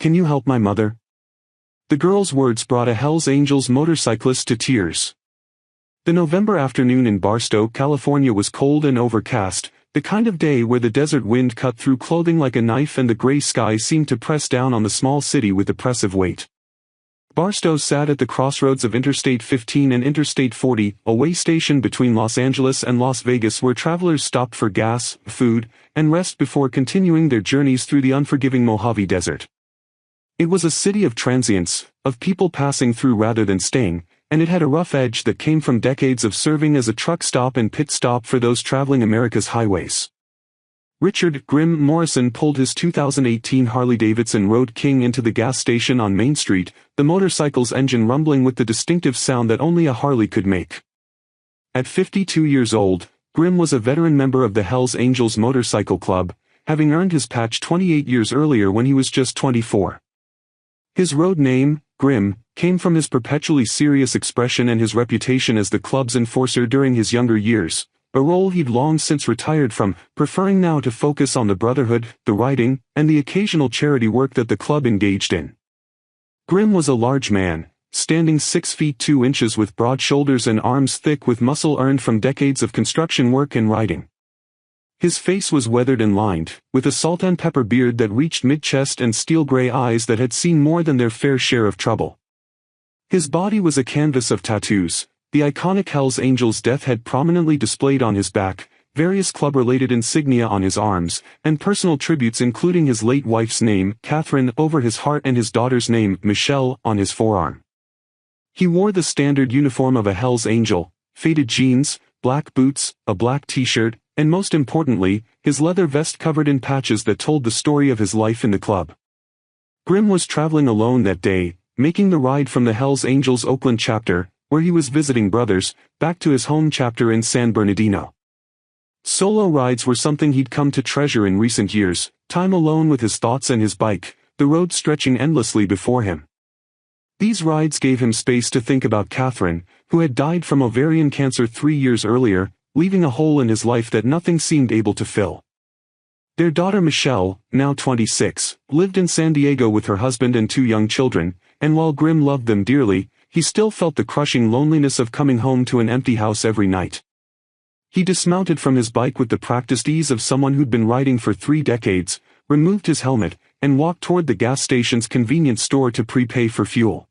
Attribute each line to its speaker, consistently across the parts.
Speaker 1: can you help my mother?" The girl's words brought a Hells Angels motorcyclist to tears. The November afternoon in Barstow, California was cold and overcast, the kind of day where the desert wind cut through clothing like a knife and the gray sky seemed to press down on the small city with oppressive weight. Barstow sat at the crossroads of Interstate 15 and Interstate 40, a way station between Los Angeles and Las Vegas where travelers stopped for gas, food, and rest before continuing their journeys through the unforgiving Mojave Desert. It was a city of transients, of people passing through rather than staying, and it had a rough edge that came from decades of serving as a truck stop and pit stop for those traveling America's highways. Richard "Grim" Morrison pulled his 2018 Harley-Davidson Road King into the gas station on Main Street, the motorcycle's engine rumbling with the distinctive sound that only a Harley could make. At 52 years old, Grim was a veteran member of the Hells Angels Motorcycle Club, having earned his patch 28 years earlier when he was just 24. His road name, Grim, came from his perpetually serious expression and his reputation as the club's enforcer during his younger years, a role he'd long since retired from, preferring now to focus on the brotherhood, the riding, and the occasional charity work that the club engaged in. Grim was a large man, standing 6 feet 2 inches with broad shoulders and arms thick with muscle earned from decades of construction work and riding. His face was weathered and lined, with a salt and pepper beard that reached mid-chest and steel-gray eyes that had seen more than their fair share of trouble. His body was a canvas of tattoos, the iconic Hells Angels death head prominently displayed on his back, various club-related insignia on his arms, and personal tributes including his late wife's name, Catherine, over his heart and his daughter's name, Michelle, on his forearm. He wore the standard uniform of a Hells Angel, faded jeans, black boots, a black t-shirt, and most importantly, his leather vest covered in patches that told the story of his life in the club. Grim was traveling alone that day, making the ride from the Hells Angels Oakland chapter, where he was visiting brothers, back to his home chapter in San Bernardino. Solo rides were something he'd come to treasure in recent years, time alone with his thoughts and his bike, the road stretching endlessly before him. These rides gave him space to think about Catherine, who had died from ovarian cancer 3 years earlier, leaving a hole in his life that nothing seemed able to fill. Their daughter Michelle, now 26, lived in San Diego with her husband and 2 young children, and while Grim loved them dearly, he still felt the crushing loneliness of coming home to an empty house every night. He dismounted from his bike with the practiced ease of someone who'd been riding for 3 decades, removed his helmet, and walked toward the gas station's convenience store to prepay for fuel.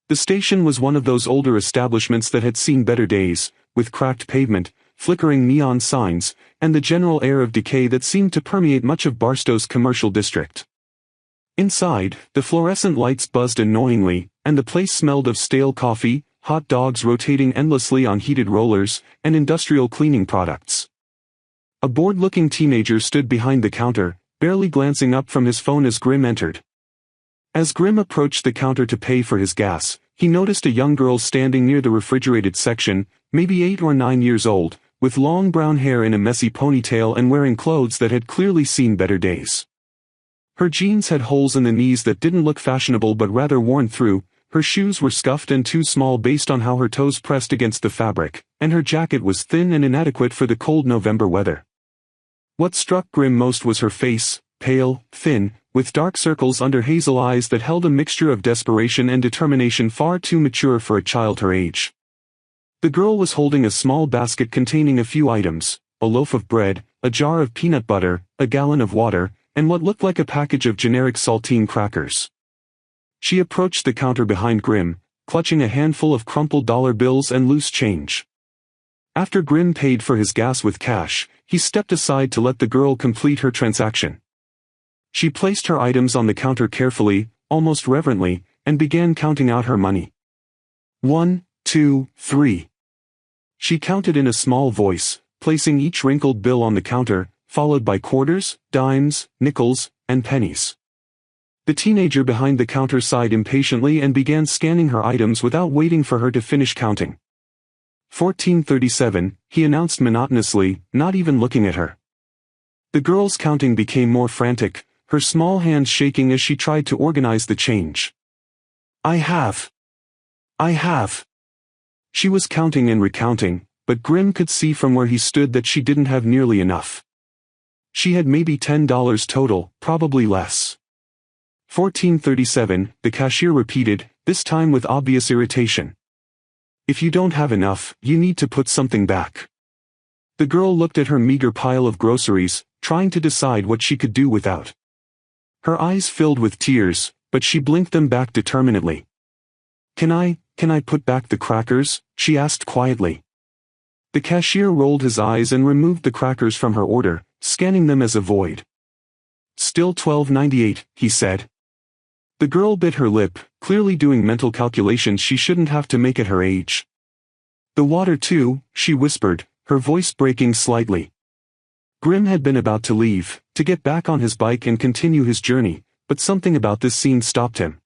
Speaker 1: The station was one of those older establishments that had seen better days, with cracked pavement, flickering neon signs, and the general air of decay that seemed to permeate much of Barstow's commercial district. Inside, the fluorescent lights buzzed annoyingly, and the place smelled of stale coffee, hot dogs rotating endlessly on heated rollers, and industrial cleaning products. A bored-looking teenager stood behind the counter, barely glancing up from his phone as Grim entered. As Grim approached the counter to pay for his gas, he noticed a young girl standing near the refrigerated section, maybe 8 or 9 years old, with long brown hair in a messy ponytail and wearing clothes that had clearly seen better days. Her jeans had holes in the knees that didn't look fashionable but rather worn through, her shoes were scuffed and too small based on how her toes pressed against the fabric, and her jacket was thin and inadequate for the cold November weather. What struck Grim most was her face, pale, thin, with dark circles under hazel eyes that held a mixture of desperation and determination far too mature for a child her age. The girl was holding a small basket containing a few items, a loaf of bread, a jar of peanut butter, a gallon of water, and what looked like a package of generic saltine crackers. She approached the counter behind Grim, clutching a handful of crumpled dollar bills and loose change. After Grim paid for his gas with cash, he stepped aside to let the girl complete her transaction. She placed her items on the counter carefully, almost reverently, and began counting out her money. 1, 2, 3. She counted in a small voice, placing each wrinkled bill on the counter, followed by quarters, dimes, nickels, and pennies. The teenager behind the counter sighed impatiently and began scanning her items without waiting for her to finish counting. 1437, he announced monotonously, not even looking at her. The girl's counting became more frantic, her small hands shaking as she tried to organize the change. I have. She was counting and recounting, but Grim could see from where he stood that she didn't have nearly enough. She had maybe $10 total, probably less. 1437, the cashier repeated, this time with obvious irritation. If you don't have enough, you need to put something back. The girl looked at her meager pile of groceries, trying to decide what she could do without. Her eyes filled with tears, but she blinked them back determinedly. Can I put back the crackers? She asked quietly. The cashier rolled his eyes and removed the crackers from her order, scanning them as a void. Still $12.98, he said. The girl bit her lip, clearly doing mental calculations she shouldn't have to make at her age. The water too, she whispered, her voice breaking slightly. Grim had been about to leave, to get back on his bike and continue his journey, but something about this scene stopped him.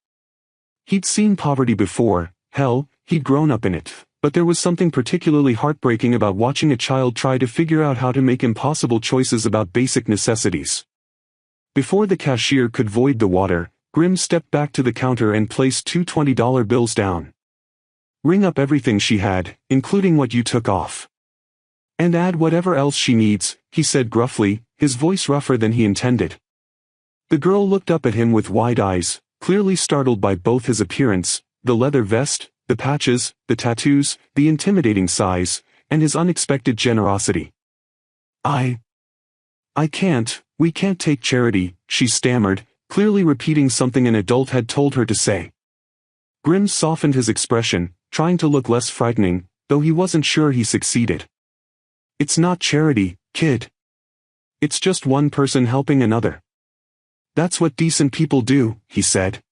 Speaker 1: He'd seen poverty before, hell, he'd grown up in it, but there was something particularly heartbreaking about watching a child try to figure out how to make impossible choices about basic necessities. Before the cashier could void the water, Grim stepped back to the counter and placed two $20 bills down. Ring up everything she had, including what you took off. And add whatever else she needs, he said gruffly, his voice rougher than he intended. The girl looked up at him with wide eyes, clearly startled by both his appearance, the leather vest, the patches, the tattoos, the intimidating size, and his unexpected generosity. I can't, we can't take charity, she stammered, clearly repeating something an adult had told her to say. Grim softened his expression, trying to look less frightening, though he wasn't sure he succeeded. It's not charity, kid. It's just one person helping another. That's what decent people do, he said.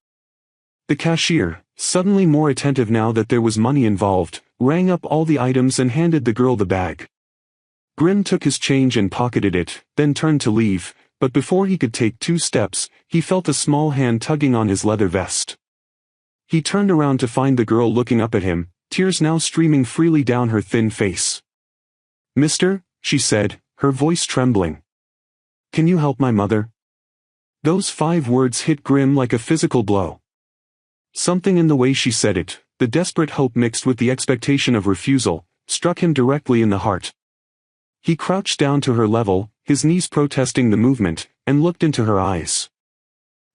Speaker 1: The cashier, suddenly more attentive now that there was money involved, rang up all the items and handed the girl the bag. Grim took his change and pocketed it, then turned to leave, but before he could take 2 steps, he felt a small hand tugging on his leather vest. He turned around to find the girl looking up at him, tears now streaming freely down her thin face. Mister, she said, her voice trembling. Can you help my mother? Those 5 words hit Grim like a physical blow. Something in the way she said it, the desperate hope mixed with the expectation of refusal, struck him directly in the heart. He crouched down to her level, his knees protesting the movement, and looked into her eyes.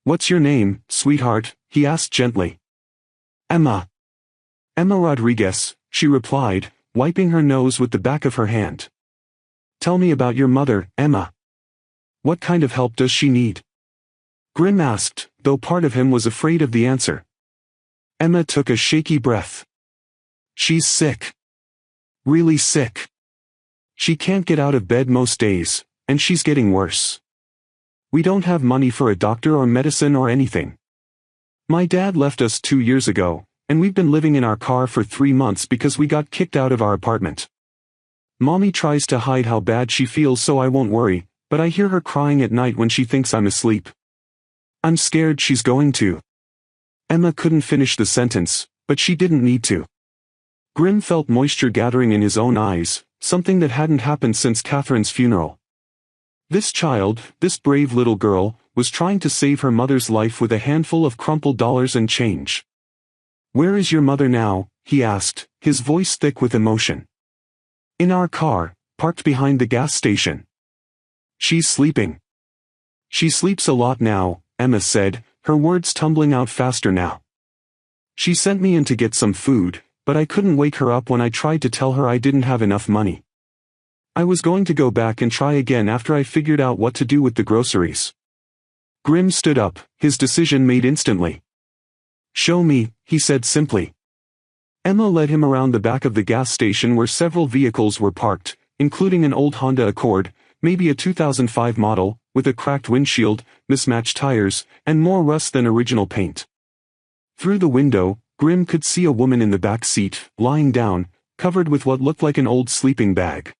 Speaker 1: What's your name, sweetheart? He asked gently. Emma. Emma Rodriguez, she replied, wiping her nose with the back of her hand. Tell me about your mother, Emma. What kind of help does she need? Grim asked, though part of him was afraid of the answer. Emma took a shaky breath. She's sick. Really sick. She can't get out of bed most days, and she's getting worse. We don't have money for a doctor or medicine or anything. My dad left us 2 years ago, and we've been living in our car for 3 months because we got kicked out of our apartment. Mommy tries to hide how bad she feels so I won't worry, but I hear her crying at night when she thinks I'm asleep. I'm scared she's going to. Emma couldn't finish the sentence, but she didn't need to. Grim felt moisture gathering in his own eyes, something that hadn't happened since Catherine's funeral. This child, this brave little girl, was trying to save her mother's life with a handful of crumpled dollars and change. Where is your mother now? He asked, his voice thick with emotion. In our car, parked behind the gas station. She's sleeping. She sleeps a lot now, Emma said, her words tumbling out faster now. She sent me in to get some food, but I couldn't wake her up when I tried to tell her I didn't have enough money. I was going to go back and try again after I figured out what to do with the groceries. Grim stood up, his decision made instantly. Show me, he said simply. Emma led him around the back of the gas station where several vehicles were parked, including an old Honda Accord, maybe a 2005 model, with a cracked windshield, mismatched tires, and more rust than original paint. Through the window, Grim could see a woman in the back seat, lying down, covered with what looked like an old sleeping bag.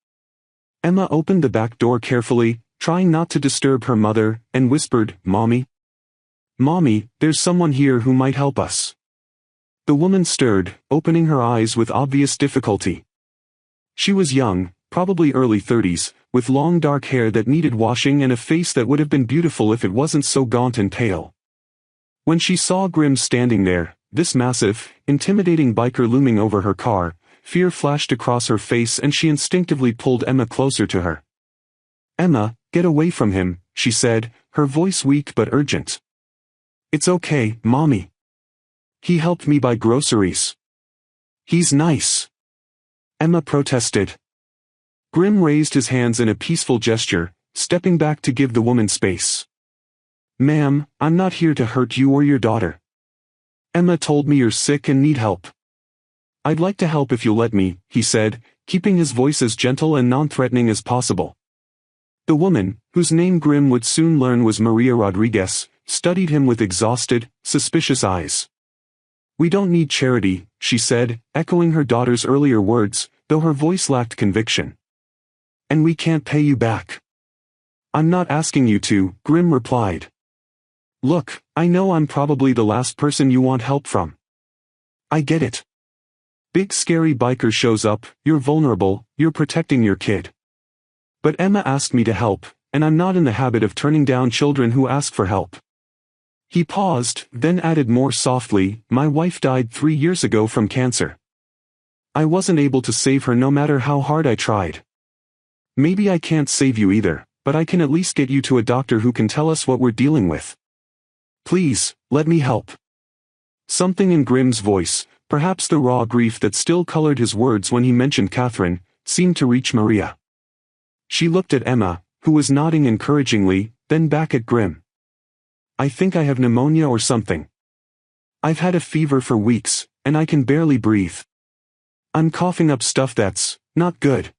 Speaker 1: Emma opened the back door carefully, trying not to disturb her mother, and whispered, Mommy? Mommy, there's someone here who might help us. The woman stirred, opening her eyes with obvious difficulty. She was young, probably early 30s, with long dark hair that needed washing and a face that would have been beautiful if it wasn't so gaunt and pale. When she saw Grim standing there, this massive, intimidating biker looming over her car, fear flashed across her face and she instinctively pulled Emma closer to her. Emma, get away from him, she said, her voice weak but urgent. It's okay, Mommy. He helped me buy groceries. He's nice. Emma protested. Grim raised his hands in a peaceful gesture, stepping back to give the woman space. Ma'am, I'm not here to hurt you or your daughter. Emma told me you're sick and need help. I'd like to help if you'll let me, he said, keeping his voice as gentle and non-threatening as possible. The woman, whose name Grim would soon learn was Maria Rodriguez, studied him with exhausted, suspicious eyes. We don't need charity, she said, echoing her daughter's earlier words, though her voice lacked conviction. And we can't pay you back. I'm not asking you to, Grim replied. Look, I know I'm probably the last person you want help from. I get it. Big scary biker shows up, you're vulnerable, you're protecting your kid. But Emma asked me to help, and I'm not in the habit of turning down children who ask for help. He paused, then added more softly, my wife died 3 years ago from cancer. I wasn't able to save her no matter how hard I tried. Maybe I can't save you either, but I can at least get you to a doctor who can tell us what we're dealing with. Please, let me help. Something in Grim's voice, perhaps the raw grief that still colored his words when he mentioned Catherine, seemed to reach Maria. She looked at Emma, who was nodding encouragingly, then back at Grim. I think I have pneumonia or something. I've had a fever for weeks, and I can barely breathe. I'm coughing up stuff that's not good.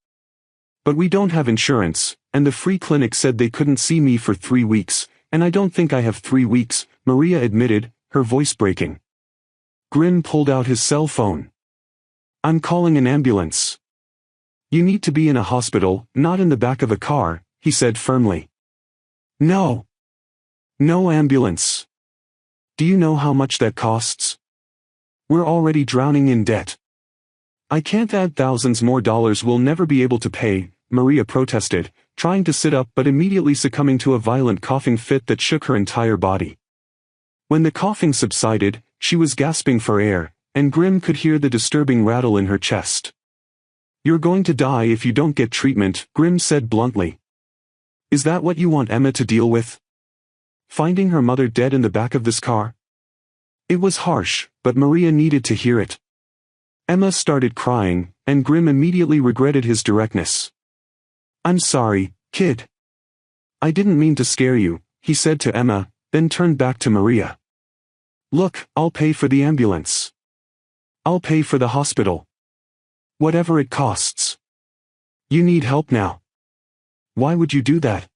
Speaker 1: But we don't have insurance, and the free clinic said they couldn't see me for 3 weeks, and I don't think I have 3 weeks, Maria admitted, her voice breaking. Grim pulled out his cell phone. I'm calling an ambulance. You need to be in a hospital, not in the back of a car, he said firmly. No. No ambulance. Do you know how much that costs? We're already drowning in debt. I can't add thousands more dollars we'll never be able to pay, Maria protested, trying to sit up but immediately succumbing to a violent coughing fit that shook her entire body. When the coughing subsided, she was gasping for air, and Grim could hear the disturbing rattle in her chest. You're going to die if you don't get treatment, Grim said bluntly. Is that what you want Emma to deal with? Finding her mother dead in the back of this car? It was harsh, but Maria needed to hear it. Emma started crying, and Grim immediately regretted his directness. I'm sorry, kid. I didn't mean to scare you, he said to Emma, then turned back to Maria. Look, I'll pay for the ambulance. I'll pay for the hospital. Whatever it costs. You need help now. Why would you do that?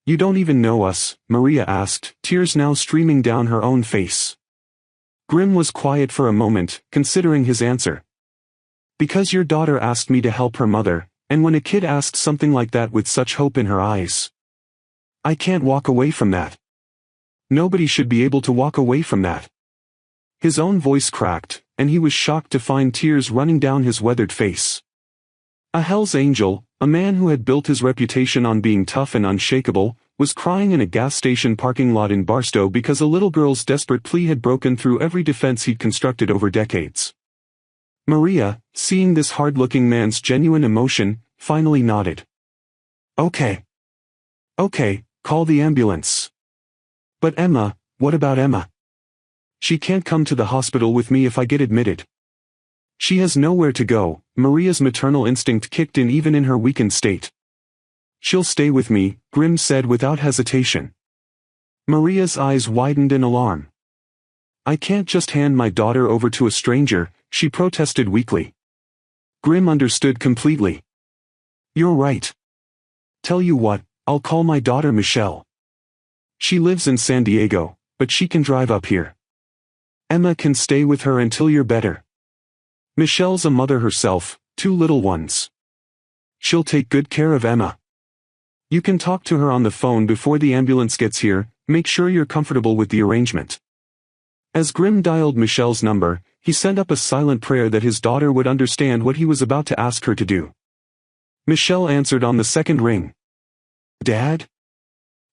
Speaker 1: You don't even know us, Maria asked, tears now streaming down her own face. Grim was quiet for a moment, considering his answer. Because your daughter asked me to help her mother, and when a kid asks something like that with such hope in her eyes, I can't walk away from that. Nobody should be able to walk away from that. His own voice cracked, and he was shocked to find tears running down his weathered face. A Hell's Angel, a man who had built his reputation on being tough and unshakable, was crying in a gas station parking lot in Barstow because a little girl's desperate plea had broken through every defense he'd constructed over decades. Maria, seeing this hard-looking man's genuine emotion, finally nodded. Okay. Okay, call the ambulance. But Emma, what about Emma? She can't come to the hospital with me if I get admitted. She has nowhere to go, Maria's maternal instinct kicked in even in her weakened state. She'll stay with me, Grim said without hesitation. Maria's eyes widened in alarm. I can't just hand my daughter over to a stranger, she protested weakly. Grim understood completely. You're right. Tell you what, I'll call my daughter Michelle. She lives in San Diego, but she can drive up here. Emma can stay with her until you're better. Michelle's a mother herself, 2 little ones. She'll take good care of Emma. You can talk to her on the phone before the ambulance gets here, make sure you're comfortable with the arrangement. As Grim dialed Michelle's number, he sent up a silent prayer that his daughter would understand what he was about to ask her to do. Michelle answered on the second ring. Dad?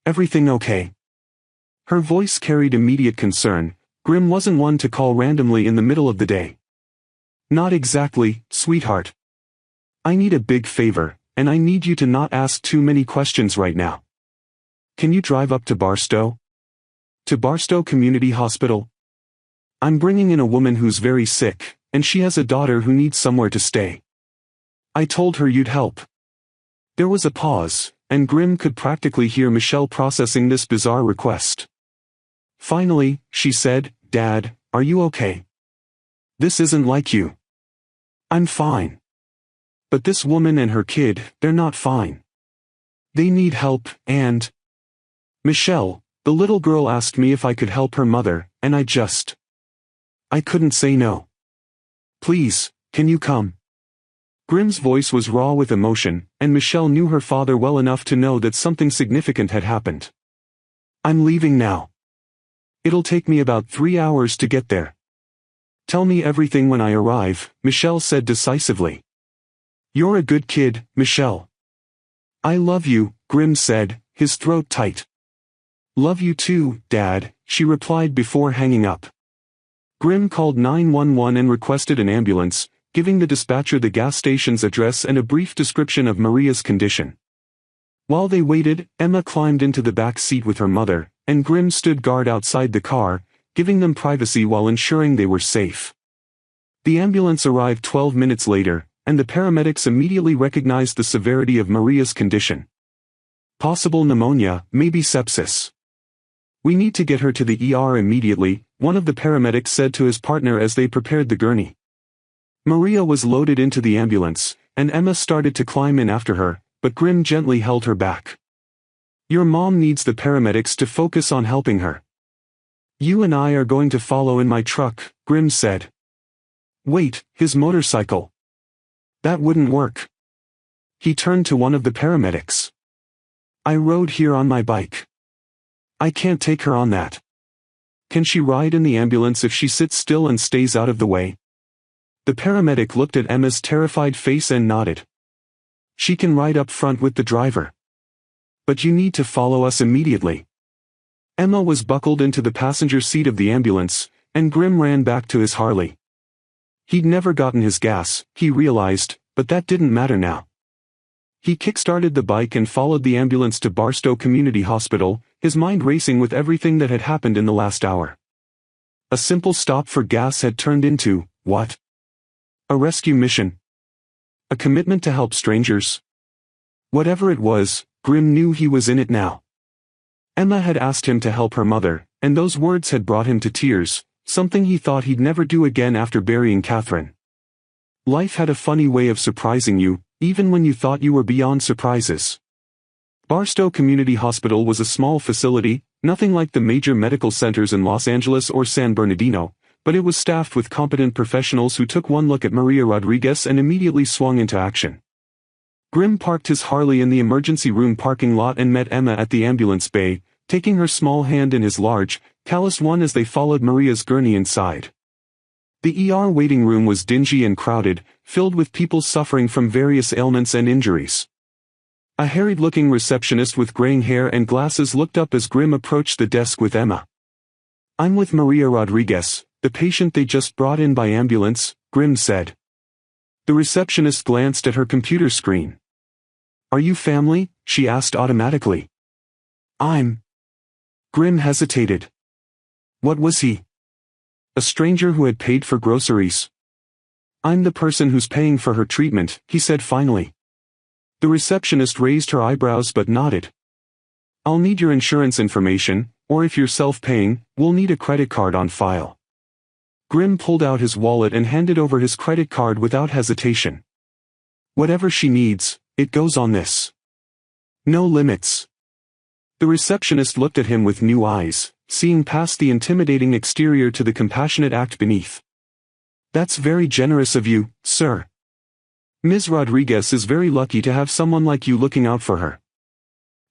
Speaker 1: Everything okay? Her voice carried immediate concern. Grim wasn't one to call randomly in the middle of the day. Not exactly, sweetheart. I need a big favor, and I need you to not ask too many questions right now. Can you drive up to Barstow? To Barstow Community Hospital. I'm bringing in a woman who's very sick, and she has a daughter who needs somewhere to stay. I told her you'd help. There was a pause, and Grimm could practically hear Michelle processing this bizarre request. Finally, she said, "Dad, are you okay? This isn't like you." "I'm fine. But this woman and her kid, they're not fine. They need help, and..." "Michelle, the little girl asked me if I could help her mother, and I couldn't say no. Please, can you come?" Grimm's voice was raw with emotion, and Michelle knew her father well enough to know that something significant had happened. "I'm leaving now. It'll take me about 3 hours to get there. Tell me everything when I arrive," Michelle said decisively. "You're a good kid, Michelle." "I love you," Grimm said, his throat tight. "Love you too, Dad," she replied before hanging up. Grimm called 911 and requested an ambulance, giving the dispatcher the gas station's address and a brief description of Maria's condition. While they waited, Emma climbed into the back seat with her mother, and Grimm stood guard outside the car, giving them privacy while ensuring they were safe. The ambulance arrived 12 minutes later, and the paramedics immediately recognized the severity of Maria's condition. Possible pneumonia, maybe sepsis. "We need to get her to the ER immediately," one of the paramedics said to his partner as they prepared the gurney. Maria was loaded into the ambulance, and Emma started to climb in after her, but Grimm gently held her back. "Your mom needs the paramedics to focus on helping her. You and I are going to follow in my truck," Grimm said. "Wait, his motorcycle? That wouldn't work." He turned to one of the paramedics. "I rode here on my bike. I can't take her on that. Can she ride in the ambulance if she sits still and stays out of the way?" The paramedic looked at Emma's terrified face and nodded. "She can ride up front with the driver. But you need to follow us immediately." Emma was buckled into the passenger seat of the ambulance, and Grimm ran back to his Harley. He'd never gotten his gas, he realized, but that didn't matter now. He kick-started the bike and followed the ambulance to Barstow Community Hospital, his mind racing with everything that had happened in the last hour. A simple stop for gas had turned into, what? A rescue mission? A commitment to help strangers? Whatever it was, Grimm knew he was in it now. Emma had asked him to help her mother, and those words had brought him to tears, something he thought he'd never do again after burying Catherine. Life had a funny way of surprising you, even when you thought you were beyond surprises. Barstow Community Hospital was a small facility, nothing like the major medical centers in Los Angeles or San Bernardino, but it was staffed with competent professionals who took one look at Maria Rodriguez and immediately swung into action. Grimm parked his Harley in the emergency room parking lot and met Emma at the ambulance bay, taking her small hand in his large, calloused one as they followed Maria's gurney inside. The ER waiting room was dingy and crowded, filled with people suffering from various ailments and injuries. A harried-looking receptionist with graying hair and glasses looked up as Grimm approached the desk with Emma. "I'm with Maria Rodriguez, the patient they just brought in by ambulance," Grimm said. The receptionist glanced at her computer screen. "Are you family?" she asked automatically. Grimm hesitated. What was he? A stranger who had paid for groceries? "I'm the person who's paying for her treatment," he said finally. The receptionist raised her eyebrows but nodded. "I'll need your insurance information, or if you're self-paying, we'll need a credit card on file." Grimm pulled out his wallet and handed over his credit card without hesitation. "Whatever she needs, it goes on this. No limits." The receptionist looked at him with new eyes, seeing past the intimidating exterior to the compassionate act beneath. "That's very generous of you, sir. Ms. Rodriguez is very lucky to have someone like you looking out for her."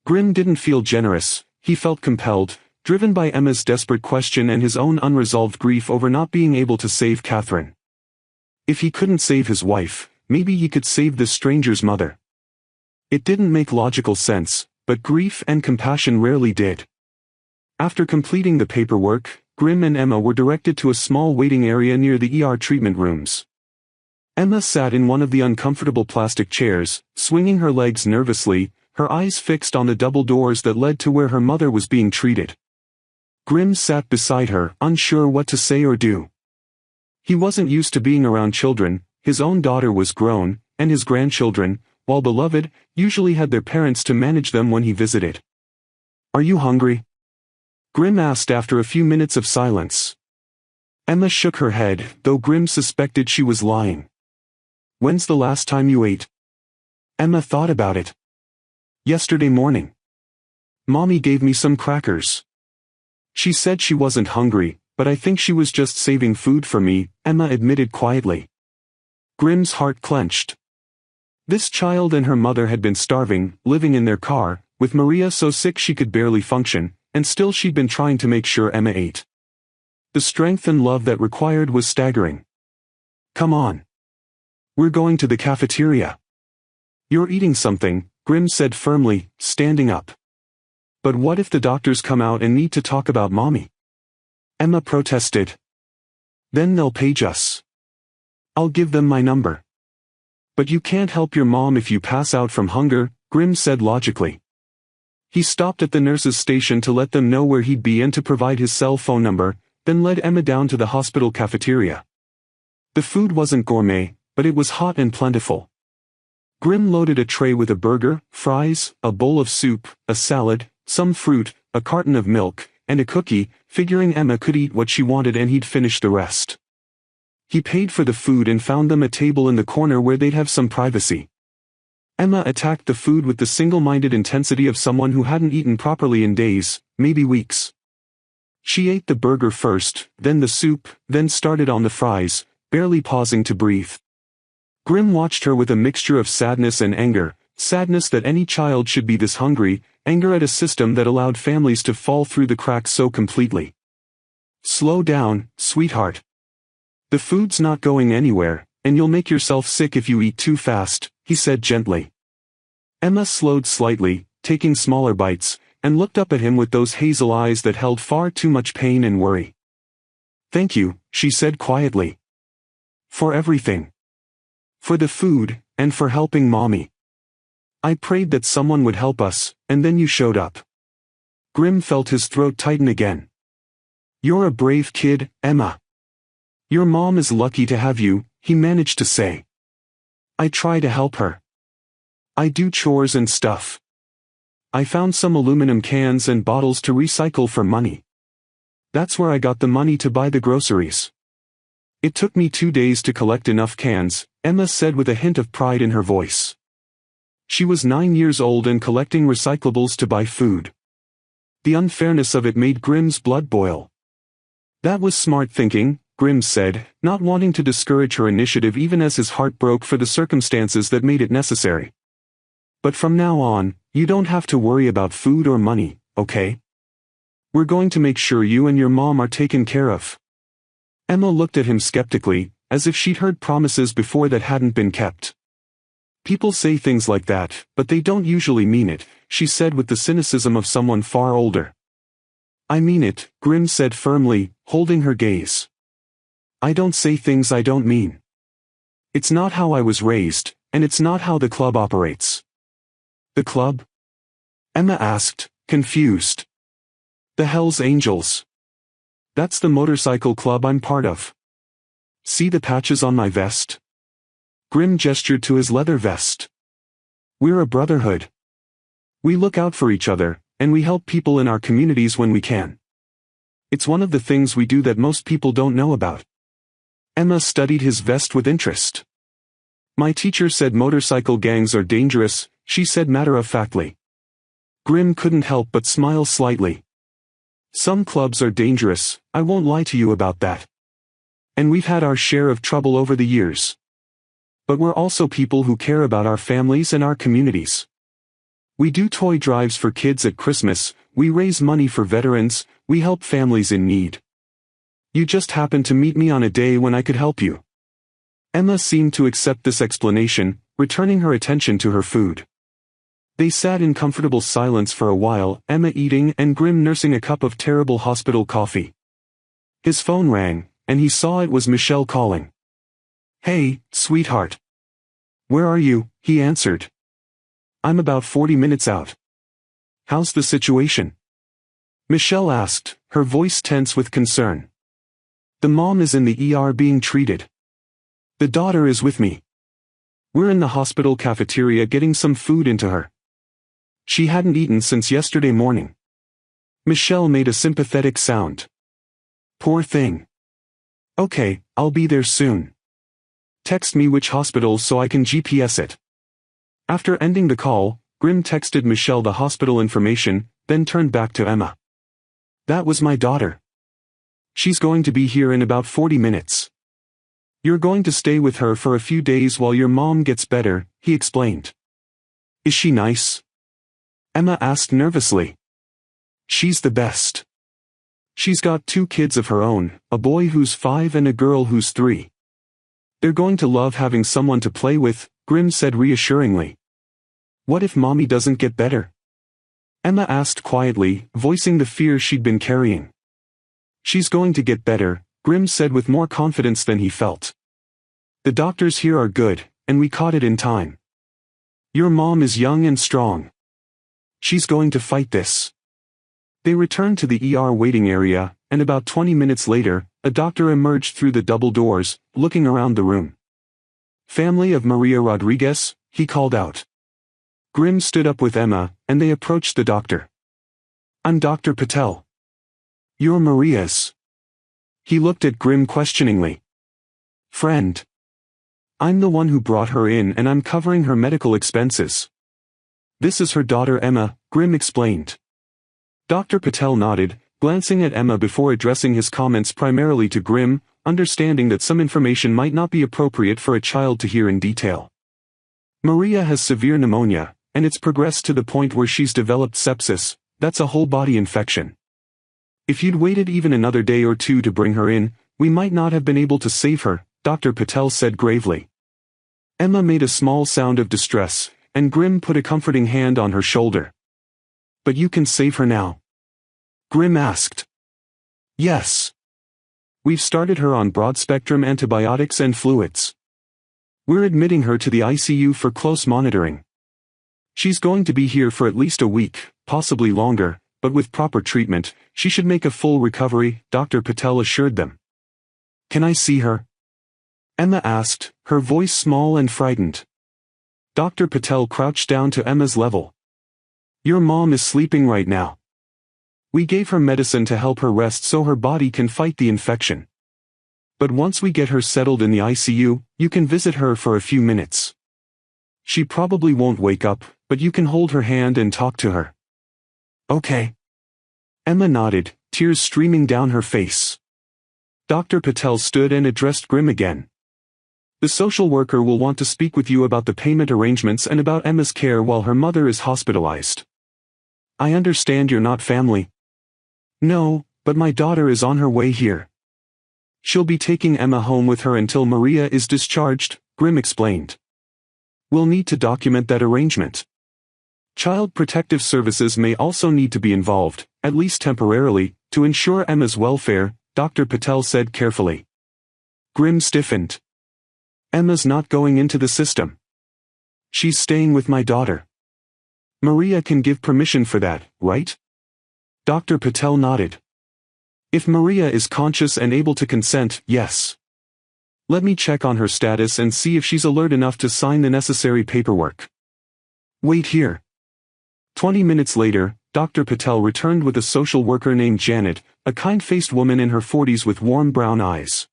Speaker 1: Grimm didn't feel generous, he felt compelled, driven by Emma's desperate question and his own unresolved grief over not being able to save Catherine. If he couldn't save his wife, maybe he could save this stranger's mother. It didn't make logical sense, but grief and compassion rarely did. After completing the paperwork, Grimm and Emma were directed to a small waiting area near the ER treatment rooms. Emma sat in one of the uncomfortable plastic chairs, swinging her legs nervously, her eyes fixed on the double doors that led to where her mother was being treated. Grim sat beside her, unsure what to say or do. He wasn't used to being around children. His own daughter was grown, and his grandchildren, while beloved, usually had their parents to manage them when he visited. "Are you hungry?" Grim asked after a few minutes of silence. Emma shook her head, though Grim suspected she was lying. "When's the last time you ate?" Emma thought about it. "Yesterday morning. Mommy gave me some crackers. She said she wasn't hungry, but I think she was just saving food for me," Emma admitted quietly. Grim's heart clenched. This child and her mother had been starving, living in their car, with Maria so sick she could barely function, and still she'd been trying to make sure Emma ate. The strength and love that required was staggering. "Come on. We're going to the cafeteria." "You're eating something," Grim said firmly, standing up. "But what if the doctors come out and need to talk about Mommy?" Emma protested. "Then they'll page us. I'll give them my number." "But you can't help your mom if you pass out from hunger," Grim said logically. He stopped at the nurse's station to let them know where he'd be and to provide his cell phone number, then led Emma down to the hospital cafeteria. The food wasn't gourmet, but it was hot and plentiful. Grim loaded a tray with a burger, fries, a bowl of soup, a salad, some fruit, a carton of milk, and a cookie, figuring Emma could eat what she wanted and he'd finish the rest. He paid for the food and found them a table in the corner where they'd have some privacy. Emma attacked the food with the single-minded intensity of someone who hadn't eaten properly in days, maybe weeks. She ate the burger first, then the soup, then started on the fries, barely pausing to breathe. Grim watched her with a mixture of sadness and anger, sadness that any child should be this hungry, anger at a system that allowed families to fall through the cracks so completely. "Slow down, sweetheart. The food's not going anywhere, and you'll make yourself sick if you eat too fast," he said gently. Emma slowed slightly, taking smaller bites, and looked up at him with those hazel eyes that held far too much pain and worry. "Thank you," she said quietly. "For everything. For the food, and for helping Mommy. I prayed that someone would help us, and then you showed up." Grim felt his throat tighten again. "You're a brave kid, Emma. Your mom is lucky to have you," he managed to say. "I try to help her. I do chores and stuff. I found some aluminum cans and bottles to recycle for money. That's where I got the money to buy the groceries. It took me 2 days to collect enough cans," Emma said with a hint of pride in her voice. She was 9 years old and collecting recyclables to buy food. The unfairness of it made Grim's blood boil. "That was smart thinking," Grim said, not wanting to discourage her initiative even as his heart broke for the circumstances that made it necessary. "But from now on, you don't have to worry about food or money, okay? We're going to make sure you and your mom are taken care of." Emma looked at him skeptically, as if she'd heard promises before that hadn't been kept. "People say things like that, but they don't usually mean it," she said with the cynicism of someone far older. "I mean it," Grim said firmly, holding her gaze. "I don't say things I don't mean. It's not how I was raised, and it's not how the club operates." "The club?" Emma asked, confused. "The Hells Angels. That's the motorcycle club I'm part of. See the patches on my vest?" Grim gestured to his leather vest. "We're a brotherhood. We look out for each other, and we help people in our communities when we can. It's one of the things we do that most people don't know about." Emma studied his vest with interest. "My teacher said motorcycle gangs are dangerous," she said matter-of-factly. Grim couldn't help but smile slightly. "Some clubs are dangerous, I won't lie to you about that. And we've had our share of trouble over the years. But we're also people who care about our families and our communities. We do toy drives for kids at Christmas, we raise money for veterans, we help families in need. You just happened to meet me on a day when I could help you." Emma seemed to accept this explanation, returning her attention to her food. They sat in comfortable silence for a while, Emma eating and Grim nursing a cup of terrible hospital coffee. His phone rang, and he saw it was Michelle calling. "Hey, sweetheart. Where are you?" he answered. "I'm about 40 minutes out. How's the situation?" Michelle asked, her voice tense with concern. The mom is in the ER being treated. The daughter is with me. We're in the hospital cafeteria getting some food into her. She hadn't eaten since yesterday morning. Michelle made a sympathetic sound. Poor thing. Okay, I'll be there soon. Text me which hospital so I can GPS it. After ending the call, Grim texted Michelle the hospital information, then turned back to Emma. That was my daughter. She's going to be here in about 40 minutes. You're going to stay with her for a few days while your mom gets better, he explained. Is she nice? Emma asked nervously. She's the best. She's got 2 kids of her own, a boy who's 5 and a girl who's 3. They're going to love having someone to play with, Grim said reassuringly. What if mommy doesn't get better? Emma asked quietly, voicing the fear she'd been carrying. She's going to get better, Grim said with more confidence than he felt. The doctors here are good, and we caught it in time. Your mom is young and strong. She's going to fight this. They returned to the ER waiting area, and about 20 minutes later, a doctor emerged through the double doors, looking around the room. Family of Maria Rodriguez, he called out. Grim stood up with Emma, and they approached the doctor. I'm Dr. Patel. You're Maria's. He looked at Grim questioningly. Friend. I'm the one who brought her in and I'm covering her medical expenses. This is her daughter Emma, Grim explained. Dr. Patel nodded, glancing at Emma before addressing his comments primarily to Grim, understanding that some information might not be appropriate for a child to hear in detail. Maria has severe pneumonia, and it's progressed to the point where she's developed sepsis. That's a whole body infection. If you'd waited even another day or 2 to bring her in, we might not have been able to save her, Dr. Patel said gravely. Emma made a small sound of distress, and Grim put a comforting hand on her shoulder. But you can save her now? Grim asked. Yes. We've started her on broad-spectrum antibiotics and fluids. We're admitting her to the ICU for close monitoring. She's going to be here for at least a week, possibly longer, but with proper treatment, she should make a full recovery, Dr. Patel assured them. Can I see her? Emma asked, her voice small and frightened. Dr. Patel crouched down to Emma's level. Your mom is sleeping right now. We gave her medicine to help her rest so her body can fight the infection. But once we get her settled in the ICU, you can visit her for a few minutes. She probably won't wake up, but you can hold her hand and talk to her. Okay. Emma nodded, tears streaming down her face. Dr. Patel stood and addressed Grim again. The social worker will want to speak with you about the payment arrangements and about Emma's care while her mother is hospitalized. I understand you're not family. No, but my daughter is on her way here. She'll be taking Emma home with her until Maria is discharged, Grim explained. We'll need to document that arrangement. Child Protective Services may also need to be involved, at least temporarily, to ensure Emma's welfare, Dr. Patel said carefully. Grim stiffened. Emma's not going into the system. She's staying with my daughter. Maria can give permission for that, right? Dr. Patel nodded. If Maria is conscious and able to consent, yes. Let me check on her status and see if she's alert enough to sign the necessary paperwork. Wait here. 20 minutes later, Dr. Patel returned with a social worker named Janet, a kind-faced woman in her 40s with warm brown eyes.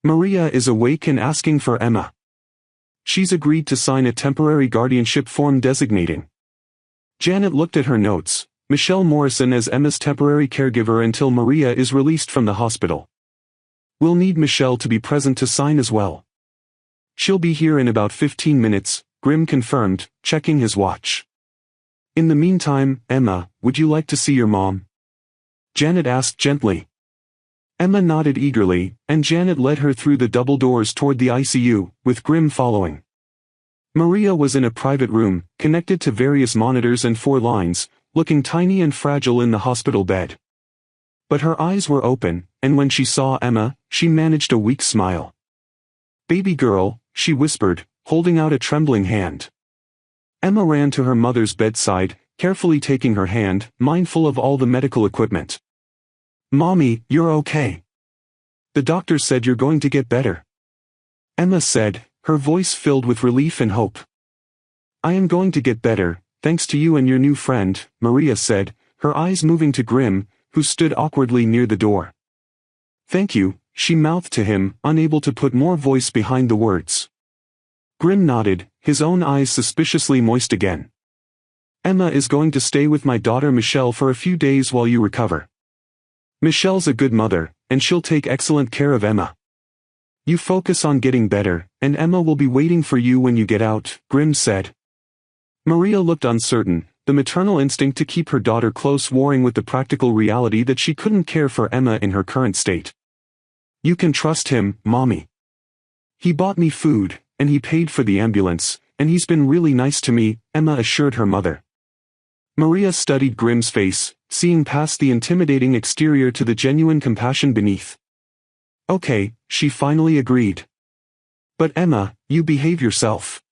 Speaker 1: Maria is awake and asking for Emma. She's agreed to sign a temporary guardianship form designating. Janet looked at her notes. Michelle Morrison as Emma's temporary caregiver until Maria is released from the hospital. We'll need Michelle to be present to sign as well. She'll be here in about 15 minutes, Grim confirmed, checking his watch. In the meantime, Emma, would you like to see your mom? Janet asked gently. Emma nodded eagerly, and Janet led her through the double doors toward the ICU, with Grim following. Maria was in a private room, connected to various monitors and 4 lines, looking tiny and fragile in the hospital bed. But her eyes were open, and when she saw Emma, she managed a weak smile. Baby girl, she whispered, holding out a trembling hand. Emma ran to her mother's bedside, carefully taking her hand, mindful of all the medical equipment. Mommy, you're okay. The doctor said you're going to get better. Emma said, her voice filled with relief and hope. I am going to get better, thanks to you and your new friend, Maria said, her eyes moving to Grim, who stood awkwardly near the door. Thank you, she mouthed to him, unable to put more voice behind the words. Grim nodded, his own eyes suspiciously moist again. Emma is going to stay with my daughter Michelle for a few days while you recover. Michelle's a good mother, and she'll take excellent care of Emma. You focus on getting better, and Emma will be waiting for you when you get out, Grim said. Maria looked uncertain, the maternal instinct to keep her daughter close warring with the practical reality that she couldn't care for Emma in her current state. You can trust him, Mommy. He bought me food, and he paid for the ambulance, and he's been really nice to me, Emma assured her mother. Maria studied Grim's face, seeing past the intimidating exterior to the genuine compassion beneath. Okay, she finally agreed. But Emma, you behave yourself.